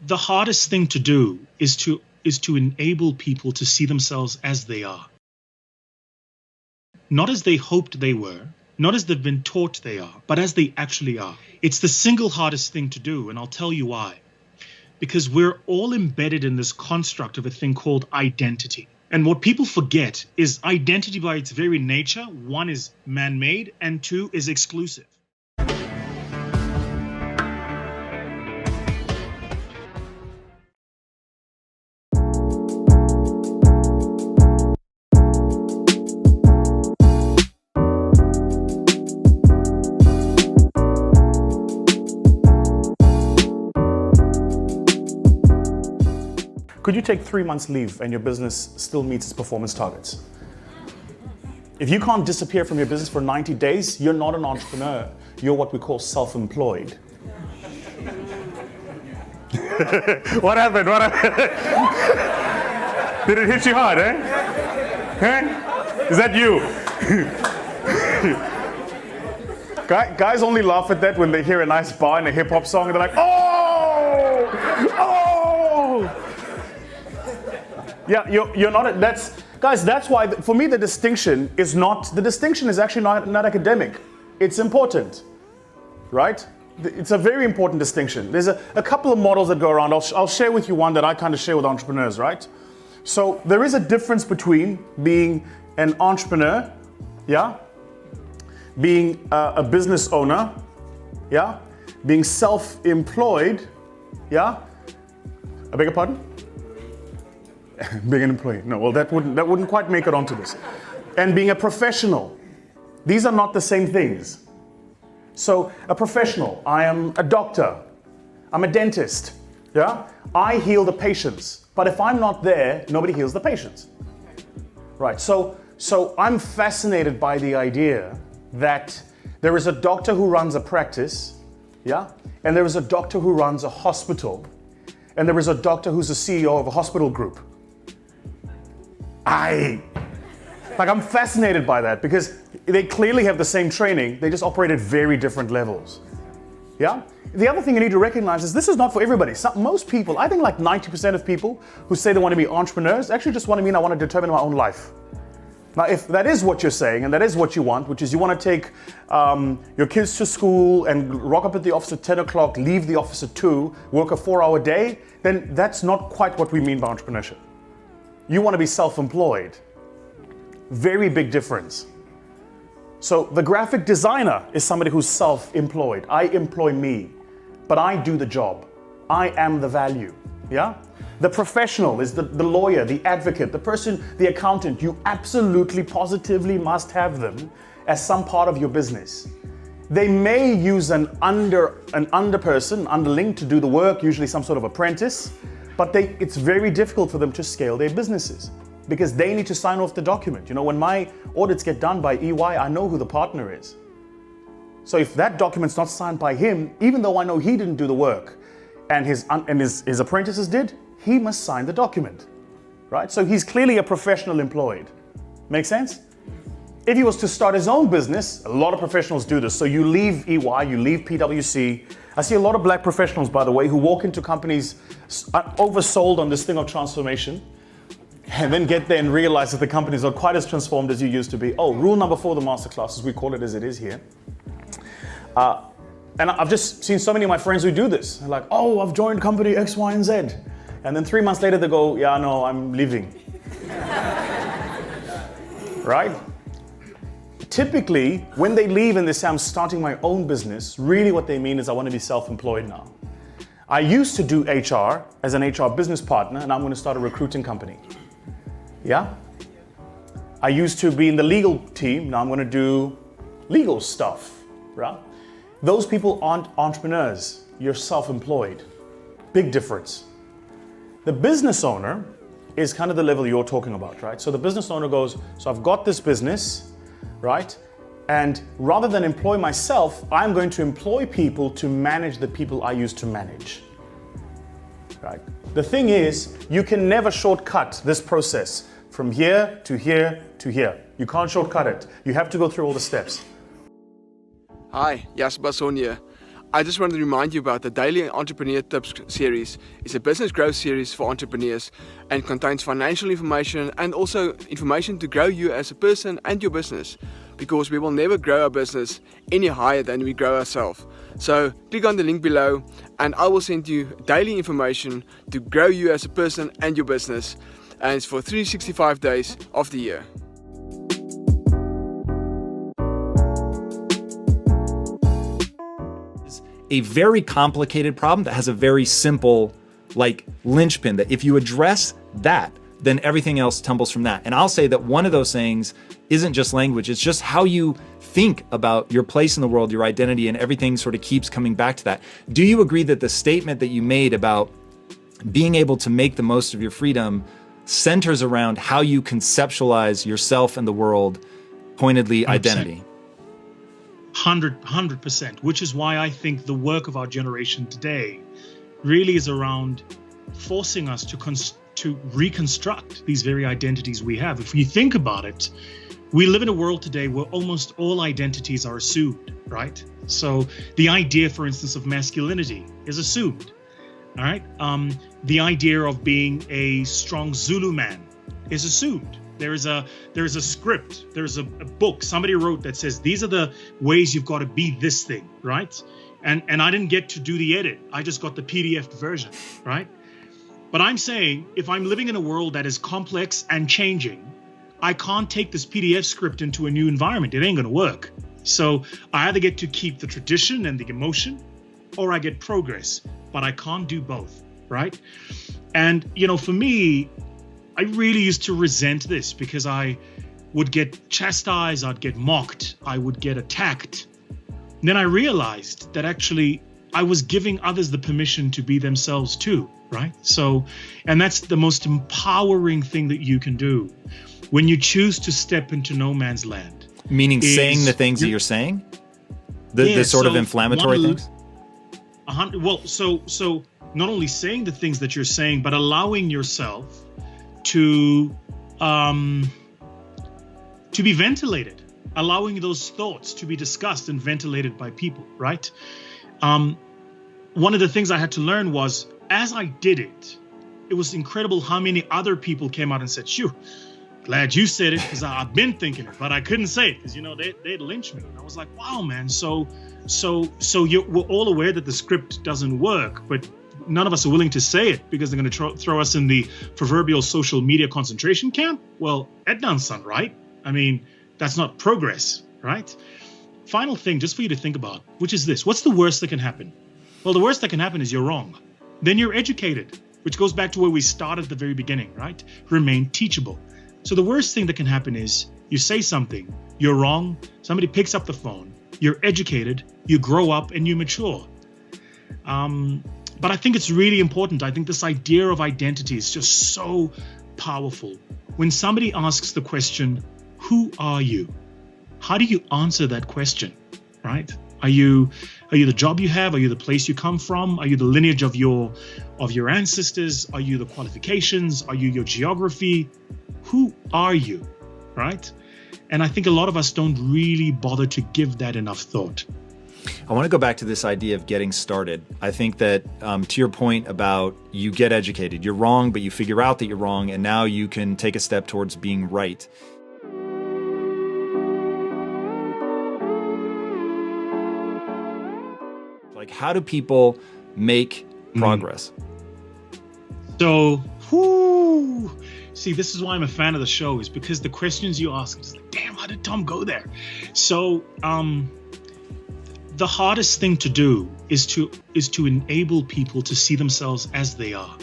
The hardest thing to do is to enable people to see themselves as they are. Not as they hoped they were, not as they've been taught they are, but as they actually are. It's the single hardest thing to do, and I'll tell you why. Because we're all embedded in this construct of a thing called identity. And what people forget is identity by its very nature, one, is man-made, and two, is exclusive. Could you take 3 months leave and your business still meets its performance targets? If you can't disappear from your business for 90 days, you're not an entrepreneur. You're what we call self-employed. What happened? What happened? Did it hit you hard, eh? Huh? Is that you? Guys only laugh at that when they hear a nice bar and a hip-hop song and they're like, oh! Oh! Yeah, you're not, that's why, for me, the distinction is actually not academic. It's important, right? It's a very important distinction. There's a couple of models that go around. I'll share with you one that I kind of share with entrepreneurs, right? So there is a difference between being an entrepreneur, yeah? Being a business owner, yeah? Being self-employed, yeah? I beg your pardon? Being an employee. No, well, that wouldn't quite make it onto this. And being a professional. These are not the same things. So a professional, I am a doctor. I'm a dentist. Yeah? I heal the patients. But if I'm not there, nobody heals the patients. Right. So I'm fascinated by the idea that there is a doctor who runs a practice, yeah? And there is a doctor who runs a hospital. And there is a doctor who's the CEO of a hospital group. I'm fascinated by that because they clearly have the same training, they just operate at very different levels. Yeah? The other thing you need to recognize is this is not for everybody. Most people, I think like 90% of people who say they want to be entrepreneurs actually just want to mean I want to determine my own life. Now, if that is what you're saying and that is what you want, which is you want to take your kids to school and rock up at the office at 10 o'clock, leave the office at 2, work a 4-hour day, then that's not quite what we mean by entrepreneurship. You want to be self-employed. Very big difference. So the graphic designer is somebody who's self-employed. I employ me, but I do the job. I am the value, yeah? The professional is the lawyer, the advocate, the person, the accountant. You absolutely, positively must have them as some part of your business. They may use an underling to do the work, usually some sort of apprentice, but it's very difficult for them to scale their businesses because they need to sign off the document. You know, when my audits get done by EY, I know who the partner is. So if that document's not signed by him, even though I know he didn't do the work and his apprentices did, he must sign the document, right? So he's clearly a professional employed. Make sense? If he was to start his own business, a lot of professionals do this. So you leave EY, you leave PwC. I see a lot of black professionals, by the way, who walk into companies oversold on this thing of transformation and then get there and realize that the company's not quite as transformed as you used to be. Oh, rule number 4 of the masterclass, as we call it as it is here. And I've just seen so many of my friends who do this. They're like, oh, I've joined company X, Y, and Z. And then 3 months later they go, yeah, no, I'm leaving. Right? Typically, when they leave and they say, I'm starting my own business, really what they mean is I want to be self-employed now. I used to do HR as an HR business partner, and I'm going to start a recruiting company. Yeah? I used to be in the legal team, now I'm going to do legal stuff. Right? Those people aren't entrepreneurs. You're self-employed. Big difference. The business owner is kind of the level you're talking about, right? So the business owner goes, so I've got this business, right? And rather than employ myself, I'm going to employ people to manage the people I used to manage, right? The thing is, you can never shortcut this process from here to here to here. You can't shortcut it. You have to go through all the steps. Hi, Jasper Basson here. I just wanted to remind you about the Daily Entrepreneur Tips series. It's a business growth series for entrepreneurs and contains financial information and also information to grow you as a person and your business, because we will never grow our business any higher than we grow ourselves. So click on the link below and I will send you daily information to grow you as a person and your business, and it's for 365 days of the year. A very complicated problem that has a very simple linchpin, that if you address that, then everything else tumbles from that. And I'll say that one of those things isn't just language, it's just how you think about your place in the world, your identity, and everything sort of keeps coming back to that. Do you agree that the statement that you made about being able to make the most of your freedom centers around how you conceptualize yourself and the world, pointedly 100%. Identity? 100%, which is why I think the work of our generation today really is around forcing us to reconstruct these very identities we have. If you think about it, we live in a world today where almost all identities are assumed, right? So the idea, for instance, of masculinity is assumed, all right? The idea of being a strong Zulu man is assumed. There is a script, there's a book somebody wrote that says these are the ways you've got to be this thing, right? And I didn't get to do the edit. I just got the PDF version, right? But I'm saying if I'm living in a world that is complex and changing, I can't take this PDF script into a new environment. It ain't going to work. So I either get to keep the tradition and the emotion, or I get progress, but I can't do both, right? And, for me, I really used to resent this because I would get chastised, I'd get mocked, I would get attacked. And then I realized that actually I was giving others the permission to be themselves too, right? So, and that's the most empowering thing that you can do when you choose to step into no man's land. Meaning saying the things that you're saying? The sort of inflammatory things? So not only saying the things that you're saying, but allowing yourself to be ventilated, allowing those thoughts to be discussed and ventilated by people, right? One of the things I had to learn was, as I did it, it was incredible how many other people came out and said, "Shoo, glad you said it, because I've been thinking it, but I couldn't say it because they'd lynch me." And I was like, "Wow, man!" So we're all aware that the script doesn't work, but none of us are willing to say it because they're going to throw us in the proverbial social media concentration camp. Well, that doesn't sound right. I mean, that's not progress, right? Final thing, just for you to think about, which is this: what's the worst that can happen? Well, the worst that can happen is you're wrong. Then you're educated, which goes back to where we started at the very beginning, right? Remain teachable. So the worst thing that can happen is you say something, you're wrong, somebody picks up the phone, you're educated, you grow up and you mature. But I think it's really important. I think this idea of identity is just so powerful. When somebody asks the question, who are you? How do you answer that question, right? Are you the job you have? Are you the place you come from? Are you the lineage of your ancestors? Are you the qualifications? Are you your geography? Who are you, right? And I think a lot of us don't really bother to give that enough thought. I want to go back to this idea of getting started. I think that to your point about you get educated, you're wrong, but you figure out that you're wrong, and now you can take a step towards being right. Like, how do people make progress? So, see, this is why I'm a fan of the show, is because the questions you ask, it's like, damn, how did Tom go there? So, the hardest thing to do is to enable people to see themselves as they are.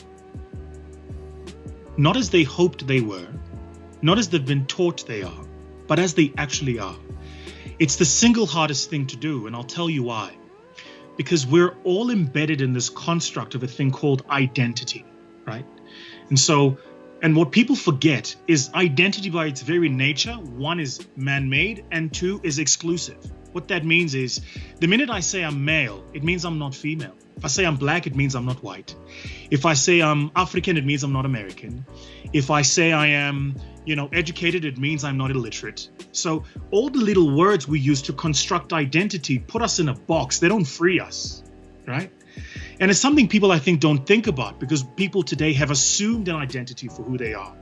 Not as they hoped they were, not as they've been taught they are, but as they actually are. It's the single hardest thing to do, and I'll tell you why. Because we're all embedded in this construct of a thing called identity, right? And what people forget is identity by its very nature, one, is man-made, and two, is exclusive. What that means is, the minute I say I'm male, it means I'm not female. If I say I'm black, it means I'm not white. If I say I'm African, it means I'm not American. If I say I am, educated, it means I'm not illiterate. So all the little words we use to construct identity put us in a box. They don't free us, right? And it's something people, I think, don't think about, because people today have assumed an identity for who they are.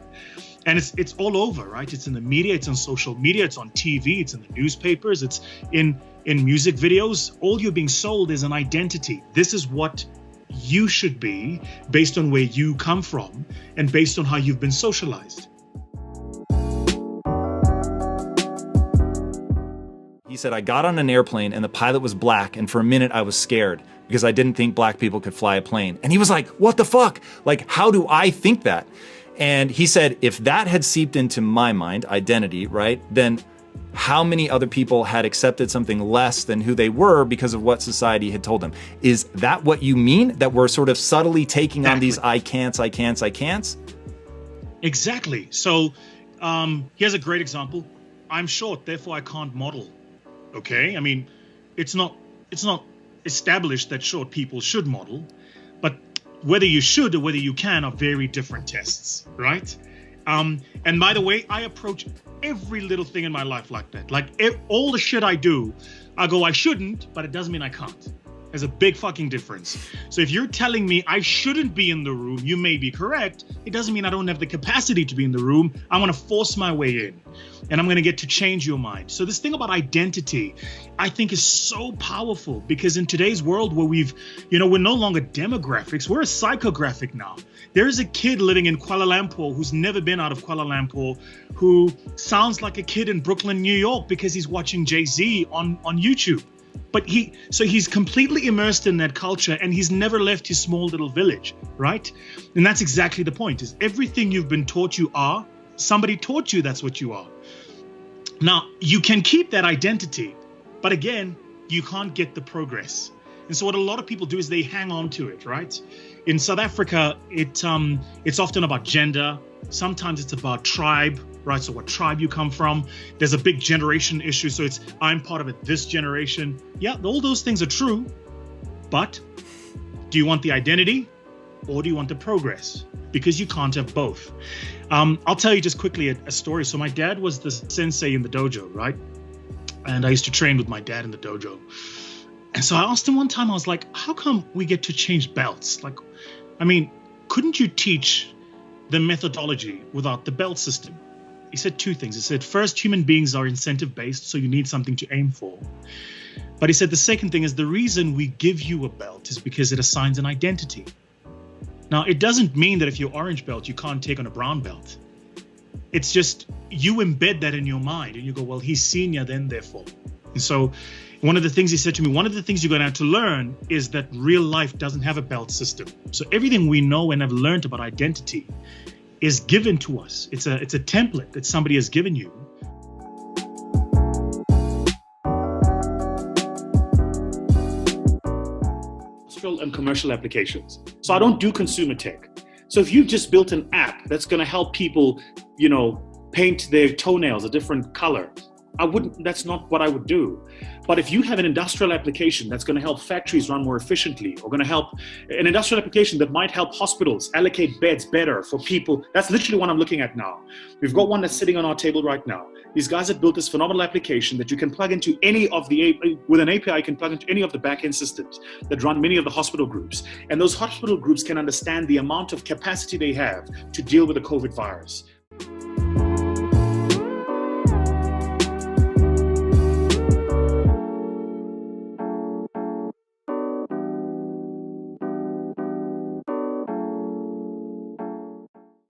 And it's all over, right? It's in the media, it's on social media, it's on TV, it's in the newspapers, it's in music videos. All you're being sold is an identity. This is what you should be based on where you come from and based on how you've been socialized. He said, I got on an airplane and the pilot was black, and for a minute I was scared because I didn't think black people could fly a plane. And he was like, what the fuck? Like, how do I think that? And he said, if that had seeped into my mind, identity, right, then how many other people had accepted something less than who they were because of what society had told them? Is that what you mean? That we're sort of subtly taking on these I can'ts? Exactly. So here's a great example. I'm short, therefore I can't model. Okay? I mean, it's not established that short people should model, but whether you should or whether you can are very different tests, right? And by the way, I approach every little thing in my life like that. Like all the shit I do, I go, I shouldn't, but it doesn't mean I can't. There's a big fucking difference. So if you're telling me I shouldn't be in the room, you may be correct. It doesn't mean I don't have the capacity to be in the room. I'm going to force my way in, and I'm going to get to change your mind. So this thing about identity, I think, is so powerful, because in today's world where we're no longer demographics, we're a psychographic now. There is a kid living in Kuala Lumpur who's never been out of Kuala Lumpur, who sounds like a kid in Brooklyn, New York, because he's watching Jay-Z on YouTube. But he's completely immersed in that culture, and he's never left his small little village, right? And that's exactly the point, is everything you've been taught you are, somebody taught you that's what you are. Now, you can keep that identity, but again, you can't get the progress. And so what a lot of people do is they hang on to it, right? In South Africa, it's often about gender. Sometimes it's about tribe, right? So what tribe you come from. There's a big generation issue. So it's, I'm part of this generation. Yeah, all those things are true. But do you want the identity or do you want the progress? Because you can't have both. I'll tell you just quickly a story. So my dad was the sensei in the dojo, right? And I used to train with my dad in the dojo. And so I asked him one time, I was like, how come we get to change belts? Like, I mean, couldn't you teach the methodology without the belt system? He said two things. He said, first, human beings are incentive-based, so you need something to aim for. But he said the second thing is the reason we give you a belt is because it assigns an identity. Now, it doesn't mean that if you're orange belt, you can't take on a brown belt. It's just you embed that in your mind and you go, well, he's senior, then therefore. And so one of the things he said to me, one of the things you're going to have to learn is that real life doesn't have a belt system. So everything we know and have learned about identity is given to us. It's a template that somebody has given you. Industrial and commercial applications. So I don't do consumer tech. So if you've just built an app that's going to help people, paint their toenails a different color, that's not what I would do. But if you have an industrial application that's going to help factories run more efficiently, or going to help an industrial application that might help hospitals allocate beds better for people, that's literally what I'm looking at now. We've got one that's sitting on our table right now. These guys have built this phenomenal application that you can plug into with an API, you can plug into any of the back-end systems that run many of the hospital groups. And those hospital groups can understand the amount of capacity they have to deal with the COVID virus.